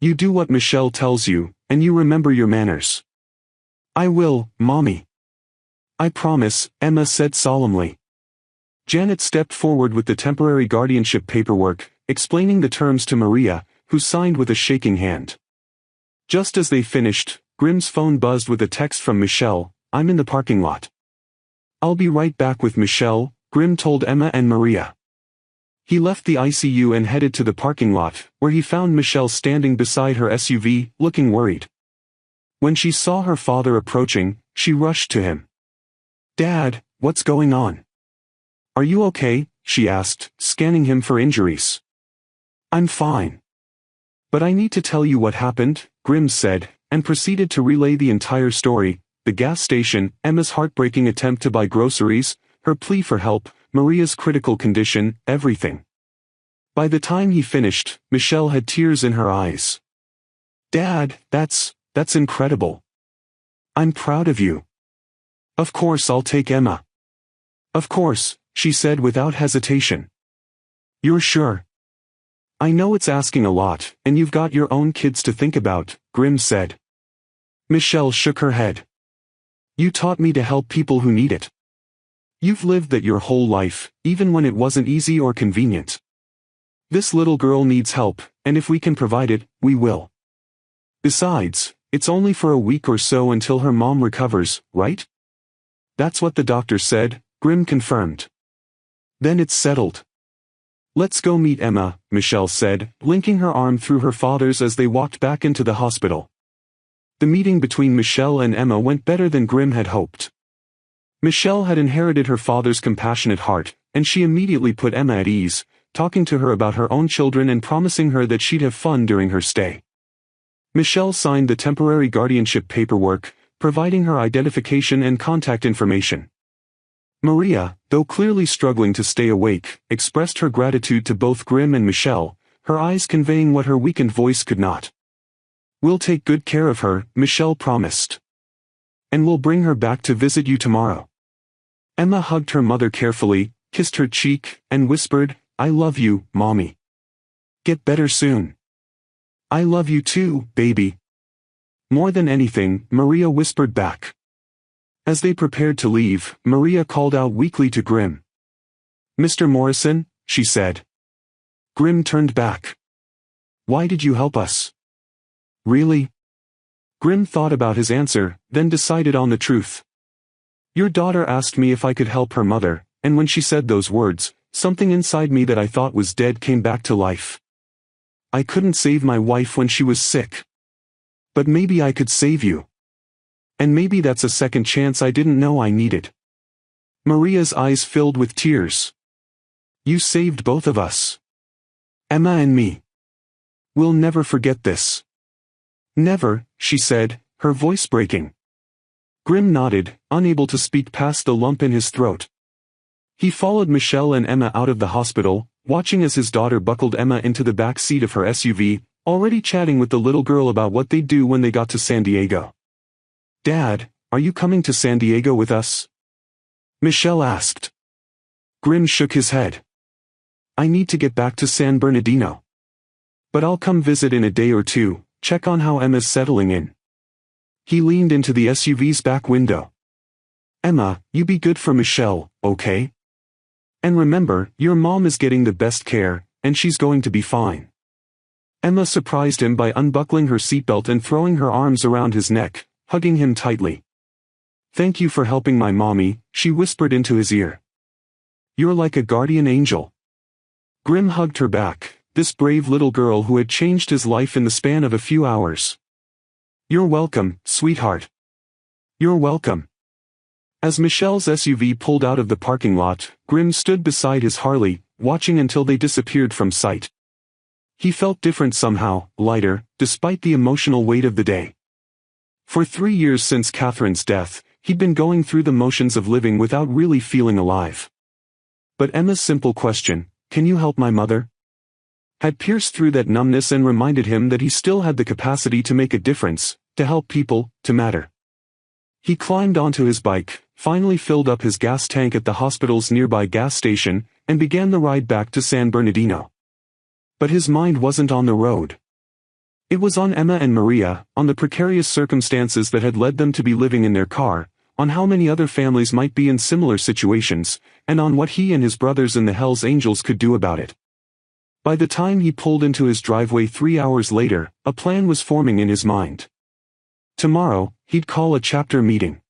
Speaker 1: You do what Michelle tells you, and you remember your manners. I will, Mommy. I promise, Emma said solemnly. Janet stepped forward with the temporary guardianship paperwork, explaining the terms to Maria, who signed with a shaking hand. Just as they finished, Grim's phone buzzed with a text from Michelle, I'm in the parking lot. I'll be right back with Michelle, Grim told Emma and Maria. He left the ICU and headed to the parking lot, where he found Michelle standing beside her SUV, looking worried. When she saw her father approaching, she rushed to him. Dad, what's going on? Are you okay? She asked, scanning him for injuries. I'm fine. But I need to tell you what happened, Grim said, and proceeded to relay the entire story, the gas station, Emma's heartbreaking attempt to buy groceries, her plea for help, Maria's critical condition, everything. By the time he finished, Michelle had tears in her eyes. Dad, that's incredible. I'm proud of you. Of course I'll take Emma. Of course, she said without hesitation. You're sure? I know it's asking a lot, and you've got your own kids to think about, Grim said. Michelle shook her head. You taught me to help people who need it. You've lived that your whole life, even when it wasn't easy or convenient. This little girl needs help, and if we can provide it, we will. Besides, it's only for a week or so until her mom recovers, right? That's what the doctor said, Grim confirmed. Then it's settled. Let's go meet Emma, Michelle said, linking her arm through her father's as they walked back into the hospital. The meeting between Michelle and Emma went better than Grim had hoped. Michelle had inherited her father's compassionate heart, and she immediately put Emma at ease, talking to her about her own children and promising her that she'd have fun during her stay. Michelle signed the temporary guardianship paperwork, providing her identification and contact information. Maria, though clearly struggling to stay awake, expressed her gratitude to both Grim and Michelle, her eyes conveying what her weakened voice could not. We'll take good care of her, Michelle promised. And we'll bring her back to visit you tomorrow. Emma hugged her mother carefully, kissed her cheek, and whispered, I love you, Mommy. Get better soon. I love you too, baby. More than anything, Maria whispered back. As they prepared to leave, Maria called out weakly to Grim. Mr. Morrison, she said. Grim turned back. Why did you help us? Really? Grim thought about his answer, then decided on the truth. Your daughter asked me if I could help her mother, and when she said those words, something inside me that I thought was dead came back to life. I couldn't save my wife when she was sick. But maybe I could save you. And maybe that's a second chance I didn't know I needed. Maria's eyes filled with tears. You saved both of us. Emma and me. We'll never forget this. Never, she said, her voice breaking. Grim nodded, unable to speak past the lump in his throat. He followed Michelle and Emma out of the hospital, watching as his daughter buckled Emma into the back seat of her SUV, already chatting with the little girl about what they'd do when they got to San Diego. Dad, are you coming to San Diego with us? Michelle asked. Grim shook his head. I need to get back to San Bernardino. But I'll come visit in a day or two, check on how Emma's settling in. He leaned into the SUV's back window. Emma, you be good for Michelle, okay? And remember, your mom is getting the best care, and she's going to be fine. Emma surprised him by unbuckling her seatbelt and throwing her arms around his neck, hugging him tightly. Thank you for helping my mommy, she whispered into his ear. You're like a guardian angel. Grim hugged her back, this brave little girl who had changed his life in the span of a few hours. You're welcome, sweetheart. You're welcome. As Michelle's SUV pulled out of the parking lot, Grim stood beside his Harley, watching until they disappeared from sight. He felt different somehow, lighter, despite the emotional weight of the day. For 3 years since Catherine's death, he'd been going through the motions of living without really feeling alive. But Emma's simple question, "Can you help my mother?" had pierced through that numbness and reminded him that he still had the capacity to make a difference, to help people, to matter. He climbed onto his bike, finally filled up his gas tank at the hospital's nearby gas station, and began the ride back to San Bernardino. But his mind wasn't on the road. It was on Emma and Maria, on the precarious circumstances that had led them to be living in their car, on how many other families might be in similar situations, and on what he and his brothers in the Hells Angels could do about it. By the time he pulled into his driveway 3 hours later, a plan was forming in his mind. Tomorrow, he'd call a chapter meeting.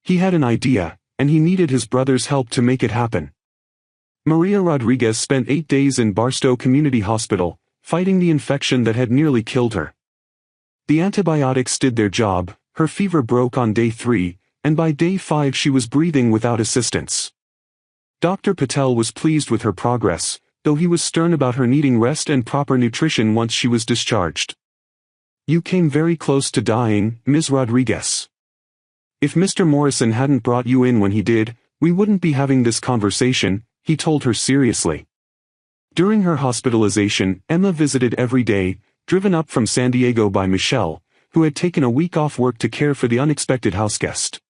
Speaker 1: He had an idea, and he needed his brother's help to make it happen. Maria Rodriguez spent 8 days in Barstow Community Hospital, fighting the infection that had nearly killed her. The antibiotics did their job, her fever broke on day 3, and by day 5 she was breathing without assistance. Dr. Patel was pleased with her progress, though he was stern about her needing rest and proper nutrition once she was discharged. You came very close to dying, Ms. Rodriguez. If Mr. Morrison hadn't brought you in when he did, we wouldn't be having this conversation, he told her seriously. During her hospitalization, Emma visited every day, driven up from San Diego by Michelle, who had taken a week off work to care for the unexpected houseguest.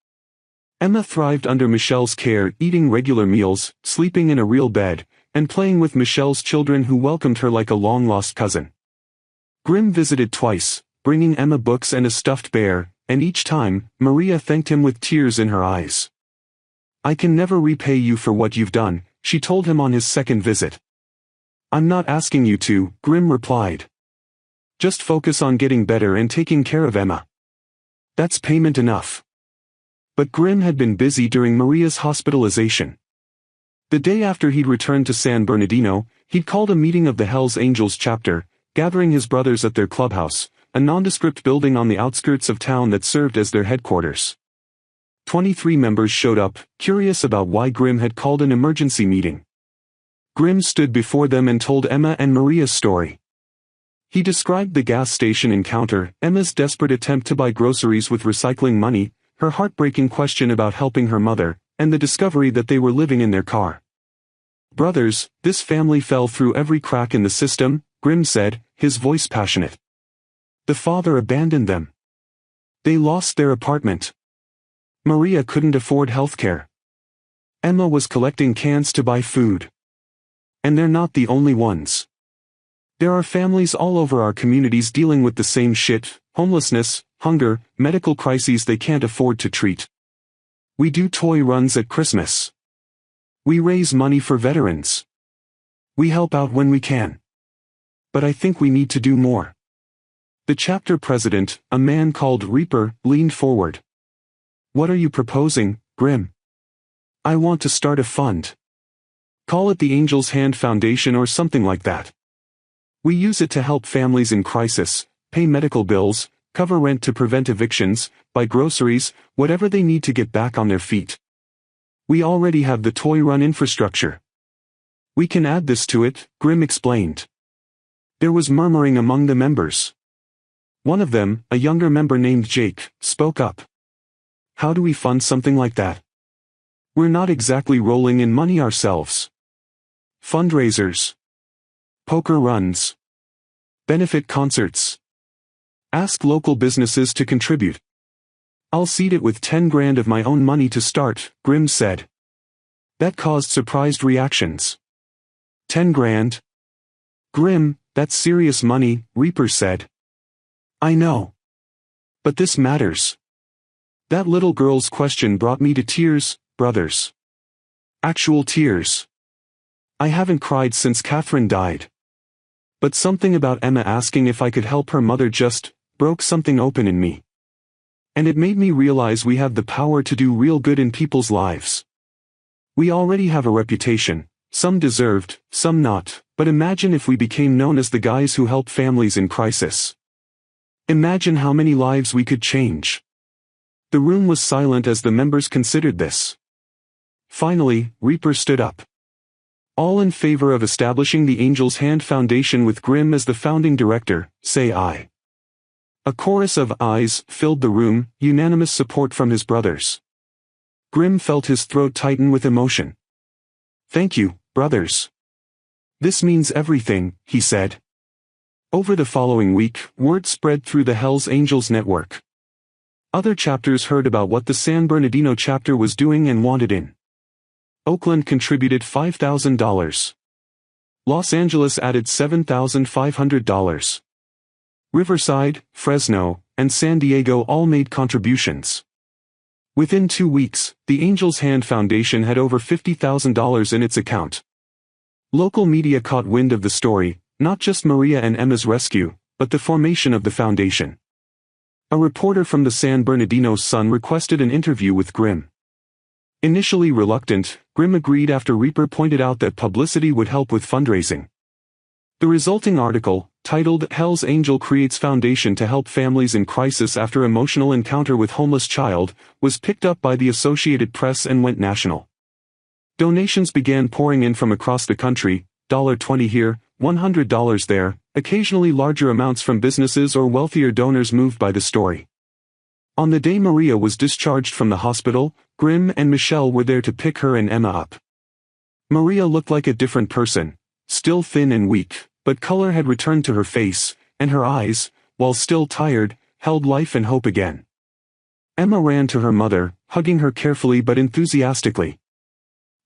Speaker 1: Emma thrived under Michelle's care, eating regular meals, sleeping in a real bed, and playing with Michelle's children who welcomed her like a long-lost cousin. Grim visited twice, bringing Emma books and a stuffed bear, and each time, Maria thanked him with tears in her eyes. I can never repay you for what you've done, she told him on his second visit. I'm not asking you to, Grim replied. Just focus on getting better and taking care of Emma. That's payment enough. But Grim had been busy during Maria's hospitalization. The day after he'd returned to San Bernardino, he'd called a meeting of the Hells Angels chapter, gathering his brothers at their clubhouse, a nondescript building on the outskirts of town that served as their headquarters. 23 members showed up, curious about why Grim had called an emergency meeting. Grim stood before them and told Emma and Maria's story. He described the gas station encounter, Emma's desperate attempt to buy groceries with recycling money, her heartbreaking question about helping her mother, and the discovery that they were living in their car. Brothers, this family fell through every crack in the system, Grim said, his voice passionate. The father abandoned them. They lost their apartment. Maria couldn't afford healthcare. Emma was collecting cans to buy food. And they're not the only ones. There are families all over our communities dealing with the same shit, homelessness, hunger, medical crises they can't afford to treat. We do toy runs at Christmas. We raise money for veterans. We help out when we can. But I think we need to do more. The chapter president, a man called Reaper, leaned forward. What are you proposing, Grim? I want to start a fund. Call it the Angel's Hand Foundation or something like that. We use it to help families in crisis, pay medical bills, cover rent to prevent evictions, buy groceries, whatever they need to get back on their feet. We already have the toy run infrastructure. We can add this to it, Grim explained. There was murmuring among the members. One of them, a younger member named Jake, spoke up. How do we fund something like that? We're not exactly rolling in money ourselves. Fundraisers. Poker runs. Benefit concerts. Ask local businesses to contribute. I'll seed it with 10 grand of my own money to start, Grim said. That caused surprised reactions. 10 grand? Grim, that's serious money, Reaper said. I know. But this matters. That little girl's question brought me to tears, brothers. Actual tears. I haven't cried since Catherine died. But something about Emma asking if I could help her mother just broke something open in me. And it made me realize we have the power to do real good in people's lives. We already have a reputation, some deserved, some not, but imagine if we became known as the guys who help families in crisis. Imagine how many lives we could change. The room was silent as the members considered this. Finally, Reaper stood up. All in favor of establishing the Angel's Hand Foundation with Grimm as the founding director, say aye. A chorus of ayes filled the room, unanimous support from his brothers. Grimm felt his throat tighten with emotion. Thank you, brothers. This means everything, he said. Over the following week, word spread through the Hells Angels network. Other chapters heard about what the San Bernardino chapter was doing and wanted in. Oakland contributed $5,000. Los Angeles added $7,500. Riverside, Fresno, and San Diego all made contributions. Within 2 weeks, the Angel's Hand Foundation had over $50,000 in its account. Local media caught wind of the story, not just Maria and Emma's rescue, but the formation of the foundation. A reporter from the San Bernardino Sun requested an interview with Grimm. Initially reluctant, Grimm agreed after Reaper pointed out that publicity would help with fundraising. The resulting article, titled Hell's Angel Creates Foundation to Help Families in Crisis After Emotional Encounter with Homeless Child, was picked up by the Associated Press and went national. Donations began pouring in from across the country, $20 here, $100 there, occasionally larger amounts from businesses or wealthier donors moved by the story. On the day Maria was discharged from the hospital, Grimm and Michelle were there to pick her and Emma up. Maria looked like a different person, still thin and weak, but color had returned to her face, and her eyes, while still tired, held life and hope again. Emma ran to her mother, hugging her carefully but enthusiastically.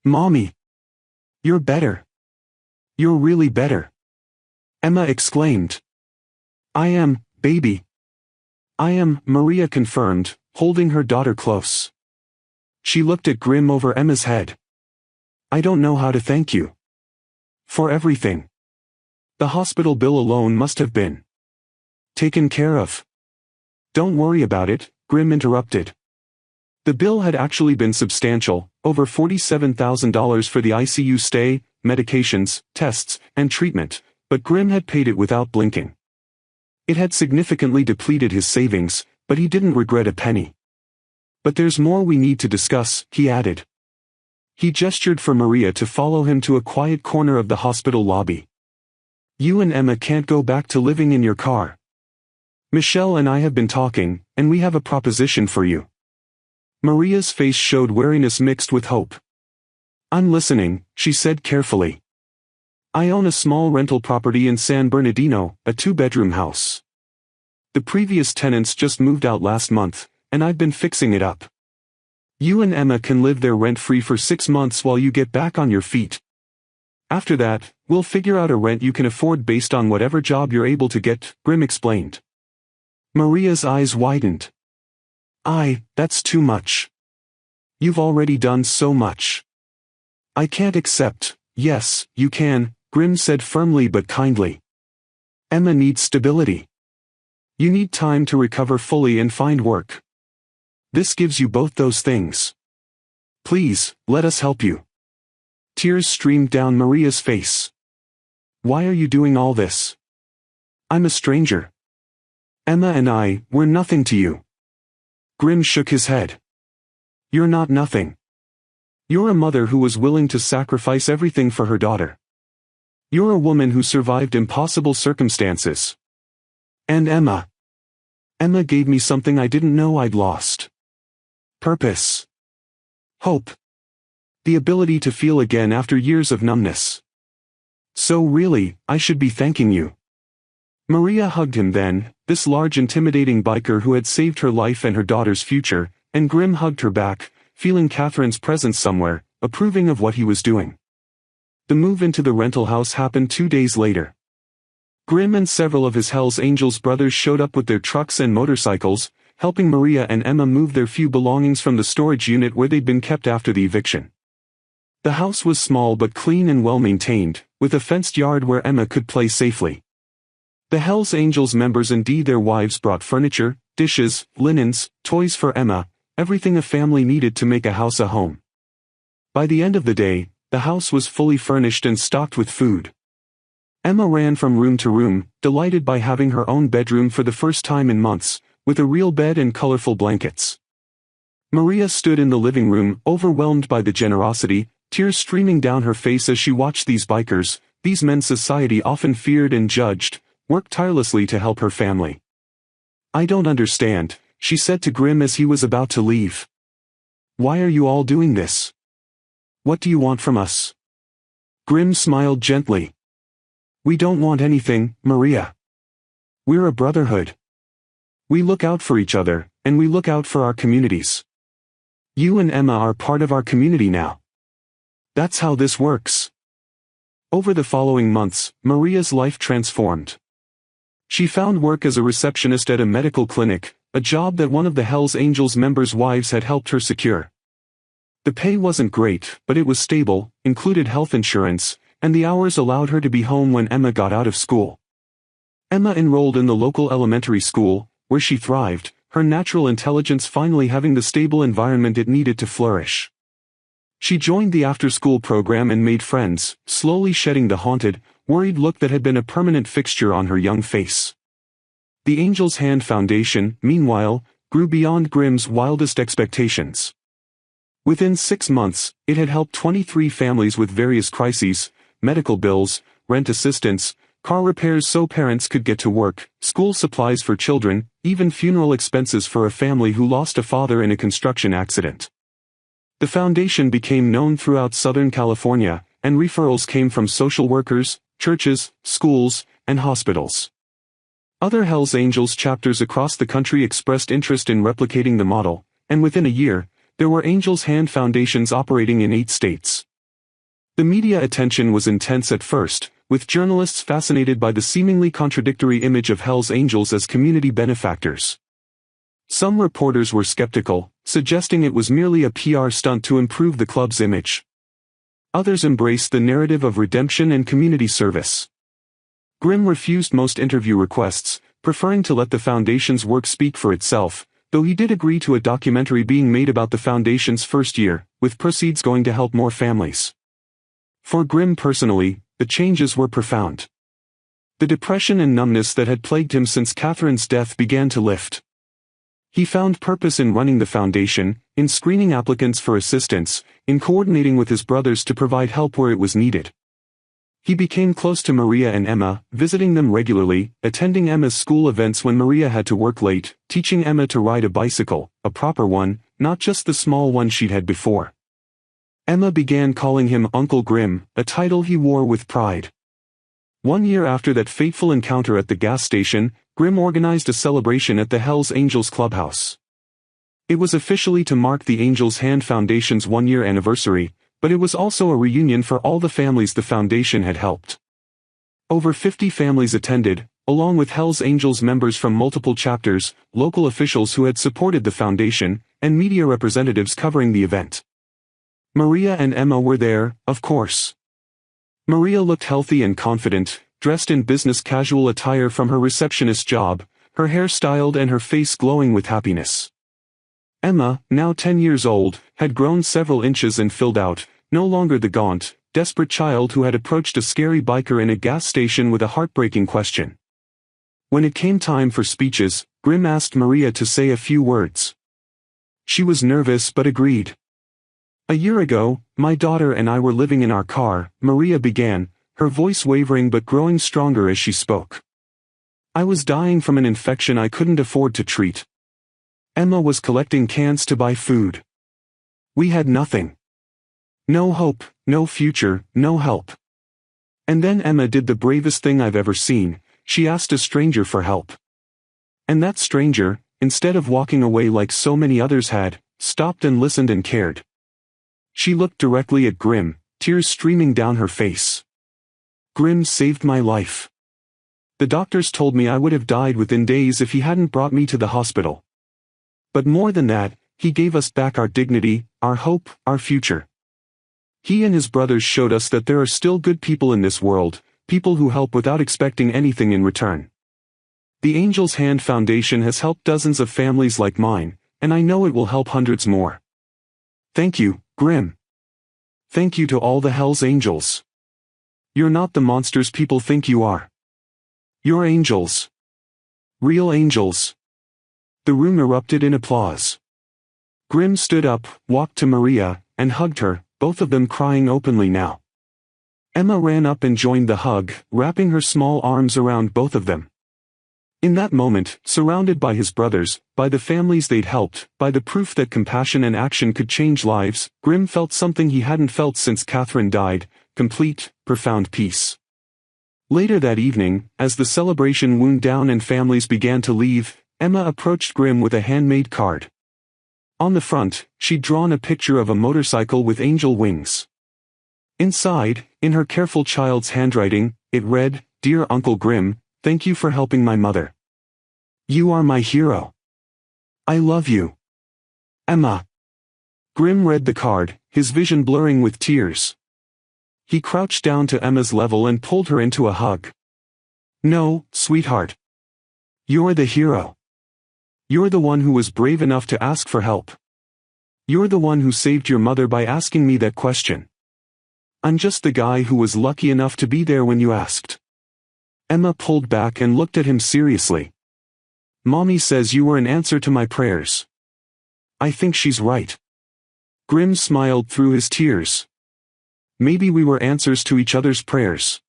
Speaker 1: "Mommy! You're better. You're really better!" Emma exclaimed. "I am, baby. I am," Maria confirmed, holding her daughter close. She looked at Grimm over Emma's head. "I don't know how to thank you. For everything. The hospital bill alone must have been taken care of." "Don't worry about it," Grimm interrupted. The bill had actually been substantial, over $47,000 for the ICU stay, medications, tests, and treatment, but Grimm had paid it without blinking. It had significantly depleted his savings, but he didn't regret a penny. "But there's more we need to discuss," he added. He gestured for Maria to follow him to a quiet corner of the hospital lobby. "You and Emma can't go back to living in your car. Michelle and I have been talking, and we have a proposition for you." Maria's face showed wariness mixed with hope. "I'm listening," she said carefully. "I own a small rental property in San Bernardino, a 2-bedroom house. The previous tenants just moved out last month, and I've been fixing it up. You and Emma can live there rent-free for 6 months while you get back on your feet. After that, we'll figure out a rent you can afford based on whatever job you're able to get," Grimm explained. Maria's eyes widened. That's too much. You've already done so much. I can't accept." "Yes, you can," Grimm said firmly but kindly. "Emma needs stability. You need time to recover fully and find work. This gives you both those things. Please, let us help you." Tears streamed down Maria's face. "Why are you doing all this? I'm a stranger. Emma and we're nothing to you." Grimm shook his head. "You're not nothing. You're a mother who was willing to sacrifice everything for her daughter. You're a woman who survived impossible circumstances. And Emma gave me something I didn't know I'd lost. Purpose. Hope. The ability to feel again after years of numbness. So really, I should be thanking you." Maria hugged him then, this large intimidating biker who had saved her life and her daughter's future, and Grimm hugged her back, feeling Catherine's presence somewhere, approving of what he was doing. The move into the rental house happened 2 days later. Grimm and several of his Hells Angels brothers showed up with their trucks and motorcycles, helping Maria and Emma move their few belongings from the storage unit where they'd been kept after the eviction. The house was small but clean and well-maintained, with a fenced yard where Emma could play safely. The Hells Angels members and their wives brought furniture, dishes, linens, toys for Emma, everything a family needed to make a house a home. By the end of the day, the house was fully furnished and stocked with food. Emma ran from room to room, delighted by having her own bedroom for the first time in months, with a real bed and colorful blankets. Maria stood in the living room, overwhelmed by the generosity, tears streaming down her face as she watched these bikers, these men society often feared and judged, work tirelessly to help her family. "I don't understand," she said to Grim as he was about to leave. "Why are you all doing this? What do you want from us?" Grim smiled gently. "We don't want anything, Maria. We're a brotherhood. We look out for each other, and we look out for our communities. You and Emma are part of our community now. That's how this works." Over the following months, Maria's life transformed. She found work as a receptionist at a medical clinic, a job that one of the Hells Angels members' wives had helped her secure. The pay wasn't great, but it was stable, included health insurance, and the hours allowed her to be home when Emma got out of school. Emma enrolled in the local elementary school, where she thrived, her natural intelligence finally having the stable environment it needed to flourish. She joined the after-school program and made friends, slowly shedding the haunted, worried look that had been a permanent fixture on her young face. The Angel's Hand Foundation, meanwhile, grew beyond Grimm's wildest expectations. Within 6 months, it had helped 23 families with various crises, medical bills, rent assistance, car repairs so parents could get to work, school supplies for children, even funeral expenses for a family who lost a father in a construction accident. The foundation became known throughout Southern California, and referrals came from social workers, churches, schools, and hospitals. Other Hells Angels chapters across the country expressed interest in replicating the model, and within a year, there were Angel's Hand Foundations operating in 8 states. The media attention was intense at first, with journalists fascinated by the seemingly contradictory image of Hells Angels as community benefactors. Some reporters were skeptical, suggesting it was merely a PR stunt to improve the club's image. Others embraced the narrative of redemption and community service. Grimm refused most interview requests, preferring to let the foundation's work speak for itself, though he did agree to a documentary being made about the foundation's first year, with proceeds going to help more families. For Grimm personally, the changes were profound. The depression and numbness that had plagued him since Catherine's death began to lift. He found purpose in running the foundation, in screening applicants for assistance, in coordinating with his brothers to provide help where it was needed. He became close to Maria and Emma, visiting them regularly, attending Emma's school events when Maria had to work late, teaching Emma to ride a bicycle, a proper one, not just the small one she'd had before. Emma began calling him Uncle Grimm, a title he wore with pride. 1 year after that fateful encounter at the gas station, Grimm organized a celebration at the Hells Angels clubhouse. It was officially to mark the Angel's Hand Foundation's 1-year anniversary, but it was also a reunion for all the families the foundation had helped. Over 50 families attended, along with Hells Angels members from multiple chapters, local officials who had supported the foundation, and media representatives covering the event. Maria and Emma were there, of course. Maria looked healthy and confident, dressed in business casual attire from her receptionist job, her hair styled and her face glowing with happiness. Emma, now 10 years old, had grown several inches and filled out, no longer the gaunt, desperate child who had approached a scary biker in a gas station with a heartbreaking question. When it came time for speeches, Grimm asked Maria to say a few words. She was nervous but agreed. "A year ago, my daughter and I were living in our car," Maria began, her voice wavering but growing stronger as she spoke. "I was dying from an infection I couldn't afford to treat. Emma was collecting cans to buy food. We had nothing. No hope, no future, no help. And then Emma did the bravest thing I've ever seen, she asked a stranger for help. And that stranger, instead of walking away like so many others had, stopped and listened and cared. She looked directly at Grimm, tears streaming down her face. Grimm saved my life. The doctors told me I would have died within days if he hadn't brought me to the hospital. But more than that, he gave us back our dignity, our hope, our future. He and his brothers showed us that there are still good people in this world, people who help without expecting anything in return. The Angel's Hand Foundation has helped dozens of families like mine, and I know it will help hundreds more. Thank you, Grim. Thank you to all the Hell's Angels. You're not the monsters people think you are. You're angels. Real angels. The room erupted in applause. Grim stood up, walked to Maria, and hugged her, both of them crying openly now. Emma ran up and joined the hug, wrapping her small arms around both of them. In that moment, surrounded by his brothers, by the families they'd helped, by the proof that compassion and action could change lives, Grim felt something he hadn't felt since Catherine died: complete, profound peace. Later that evening, as the celebration wound down and families began to leave, Emma approached Grim with a handmade card. On the front, she'd drawn a picture of a motorcycle with angel wings. Inside, in her careful child's handwriting, it read, "Dear Uncle Grim, thank you for helping my mother. You are my hero. I love you. Emma." Grim read the card, his vision blurring with tears. He crouched down to Emma's level and pulled her into a hug. "No, sweetheart. You're the hero. You're the one who was brave enough to ask for help. You're the one who saved your mother by asking me that question. I'm just the guy who was lucky enough to be there when you asked." Emma pulled back and looked at him seriously. "Mommy says you were an answer to my prayers. I think she's right." Grim smiled through his tears. "Maybe we were answers to each other's prayers.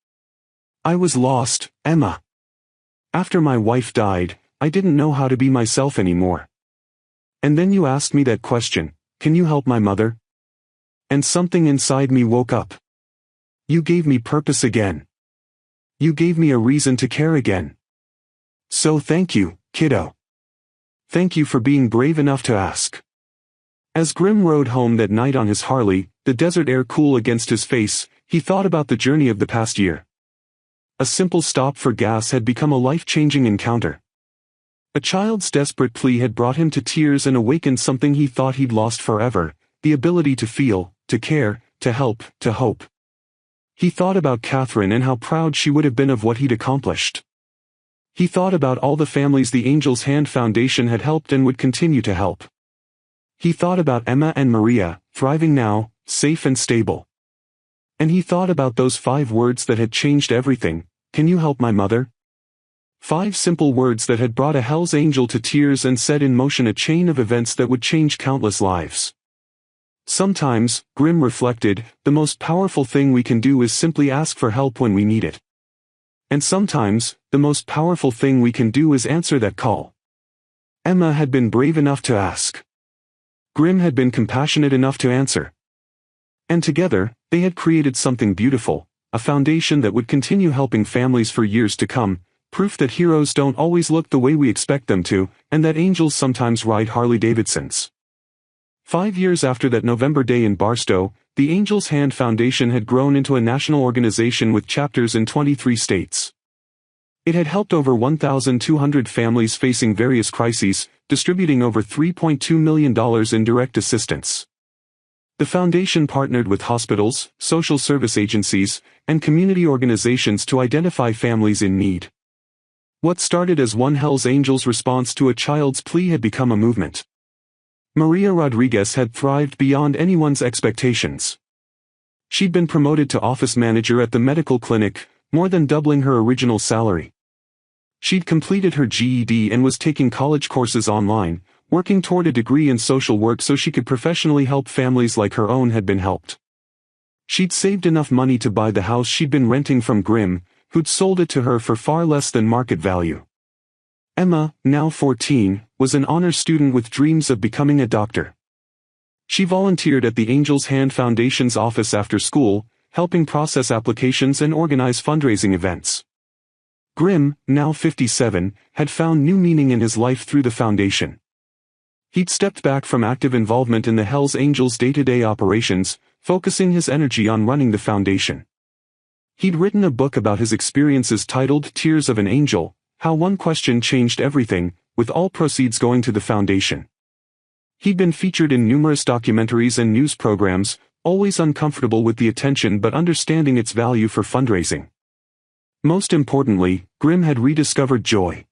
Speaker 1: I was lost, Emma. After my wife died, I didn't know how to be myself anymore. And then you asked me that question, can you help my mother? And something inside me woke up. You gave me purpose again. You gave me a reason to care again. So thank you, kiddo. Thank you for being brave enough to ask." As Grim rode home that night on his Harley, the desert air cool against his face, he thought about the journey of the past year. A simple stop for gas had become a life-changing encounter. A child's desperate plea had brought him to tears and awakened something he thought he'd lost forever: the ability to feel, to care, to help, to hope. He thought about Catherine and how proud she would have been of what he'd accomplished. He thought about all the families the Angel's Hand Foundation had helped and would continue to help. He thought about Emma and Maria, thriving now, safe and stable. And he thought about those 5 words that had changed everything: "Can you help my mother?" 5 simple words that had brought a Hell's Angel to tears and set in motion a chain of events that would change countless lives. Sometimes, Grim reflected, the most powerful thing we can do is simply ask for help when we need it. And sometimes, the most powerful thing we can do is answer that call. Emma had been brave enough to ask. Grim had been compassionate enough to answer. And together, they had created something beautiful, a foundation that would continue helping families for years to come, proof that heroes don't always look the way we expect them to, and that angels sometimes ride Harley-Davidsons. 5 years after that November day in Barstow, the Angel's Hand Foundation had grown into a national organization with chapters in 23 states. It had helped over 1,200 families facing various crises, distributing over $3.2 million in direct assistance. The foundation partnered with hospitals, social service agencies, and community organizations to identify families in need. What started as one Hell's Angels response to a child's plea had become a movement. Maria Rodriguez had thrived beyond anyone's expectations. She'd been promoted to office manager at the medical clinic, more than doubling her original salary. She'd completed her GED and was taking college courses online, working toward a degree in social work so she could professionally help families like her own had been helped. She'd saved enough money to buy the house she'd been renting from Grim, who'd sold it to her for far less than market value. Emma, now 14, was an honor student with dreams of becoming a doctor. She volunteered at the Angel's Hand Foundation's office after school, helping process applications and organize fundraising events. Grim, now 57, had found new meaning in his life through the foundation. He'd stepped back from active involvement in the Hell's Angels' day-to-day operations, focusing his energy on running the foundation. He'd written a book about his experiences titled Tears of an Angel, How One Question Changed Everything, with all proceeds going to the foundation. He'd been featured in numerous documentaries and news programs, always uncomfortable with the attention but understanding its value for fundraising. Most importantly, Grimm had rediscovered joy.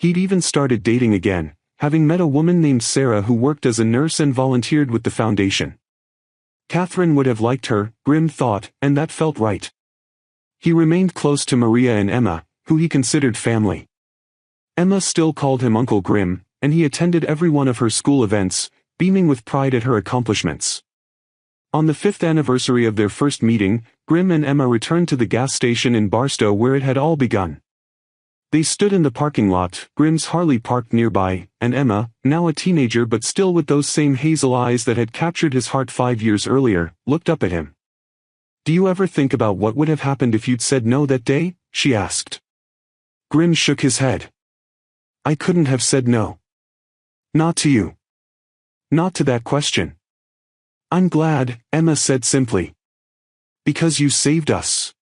Speaker 1: He'd even started dating again, having met a woman named Sarah who worked as a nurse and volunteered with the foundation. Catherine would have liked her, Grimm thought, and that felt right. He remained close to Maria and Emma, who he considered family. Emma still called him Uncle Grimm, and he attended every one of her school events, beaming with pride at her accomplishments. On the 5th anniversary of their first meeting, Grimm and Emma returned to the gas station in Barstow where it had all begun. They stood in the parking lot, Grimm's Harley parked nearby, and Emma, now a teenager but still with those same hazel eyes that had captured his heart 5 years earlier, looked up at him. "Do you ever think about what would have happened if you'd said no that day?" she asked. Grimm shook his head. "I couldn't have said no. Not to you. Not to that question." "I'm glad," Emma said simply. "Because you saved us.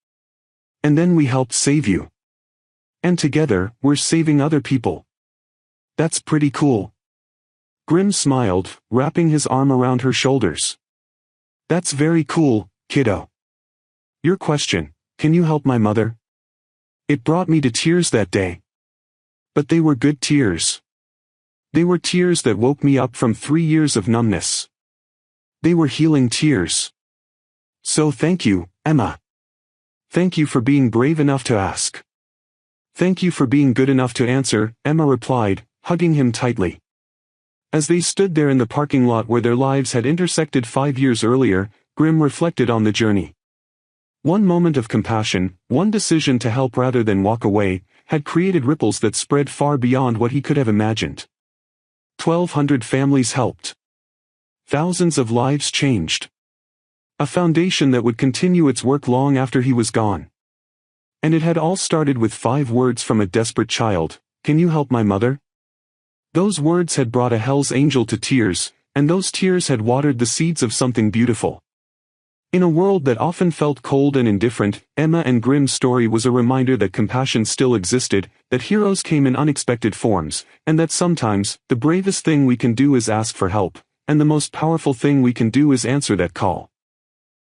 Speaker 1: And then we helped save you. And together, we're saving other people. That's pretty cool." Grimm smiled, wrapping his arm around her shoulders. "That's very cool, kiddo. Your question, can you help my mother? It brought me to tears that day. But they were good tears. They were tears that woke me up from 3 years of numbness. They were healing tears. So thank you, Emma. Thank you for being brave enough to ask. Thank you for being good enough to answer," Emma replied, hugging him tightly. As they stood there in the parking lot where their lives had intersected 5 years earlier, Grimm reflected on the journey. One moment of compassion, one decision to help rather than walk away, had created ripples that spread far beyond what he could have imagined. 1,200 families helped. Thousands of lives changed. A foundation that would continue its work long after he was gone. And it had all started with 5 words from a desperate child: "Can you help my mother?" Those words had brought a Hell's Angel to tears, and those tears had watered the seeds of something beautiful. In a world that often felt cold and indifferent, Emma and Grimm's story was a reminder that compassion still existed, that heroes came in unexpected forms, and that sometimes, the bravest thing we can do is ask for help, and the most powerful thing we can do is answer that call.